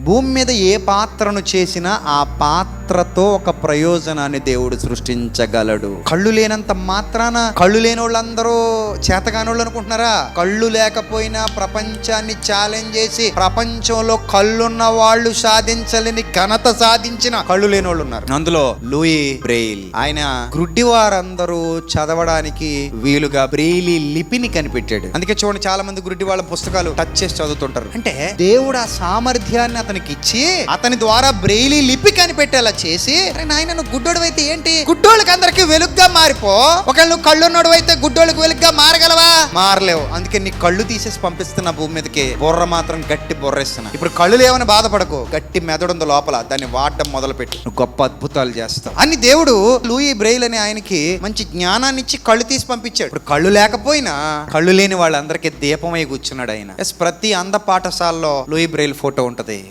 భూమి మీద ఏ పాత్రను చేసినా ఆ పాత్రతో ఒక ప్రయోజనాన్ని దేవుడు సృష్టించగలడు. కళ్ళు లేనంత మాత్రాన కళ్ళు లేని వాళ్ళందరూ చేతగాని వాళ్ళు అనుకుంటున్నారా? కళ్ళు లేకపోయినా ప్రపంచాన్ని ఛాలెంజ్ చేసి ప్రపంచంలో కళ్ళున్న వాళ్ళు సాధించలేని ఘనత సాధించిన కళ్ళు లేని వాళ్ళు ఉన్నారు. అందులో లూయి బ్రెయిల్. ఆయన గ్రుడ్డి వారందరూ చదవడానికి వీలుగా బ్రెయిలీ లిపిని కనిపెట్టాడు. అందుకే చూడండి, చాలా మంది గ్రుడ్డి వాళ్ళ పుస్తకాలు టచ్ చేసి చదువుతుంటారు. అంటే దేవుడు ఆ సామర్థ్యాన్ని అతనికి ఇచ్చి అతని ద్వారా బ్రెయిలీ లిపి కనిపెట్టేలా చేసి, నాయన నువ్వు గుడ్డోడు అయితే ఏంటి, గుడ్డోళ్ళకి అందరికి వెలుగ్గా మారిపో. ఒకవేళ నువ్వు కళ్ళున్నోడు అయితే గుడ్డోళ్ళకి వెలుగ్గా మారగలవా? మారలేవు. అందుకే నీ కళ్ళు తీసేసి పంపిస్తున్నా భూమి మీదకి. బుర్ర మాత్రం గట్టి బుర్రేస్తున్నా. ఇప్పుడు కళ్ళు లేవని బాధపడకు, గట్టి మెదడుంది లోపల, దాన్ని వాడడం మొదలుపెట్టు, నువ్వు గొప్ప అద్భుతాలు చేస్తావు అని దేవుడు లూయి బ్రెయిల్ అనే ఆయనకి మంచి జ్ఞానాన్ని ఇచ్చి కళ్ళు తీసి పంపించాడు. ఇప్పుడు కళ్ళు లేకపోయినా కళ్ళు లేని వాళ్ళందరికీ దీపమై కూర్చున్నాడు ఆయన. ప్రతి అంద పాఠశాలలో లూయి బ్రెయిల్ ఫోటో ఉంటది.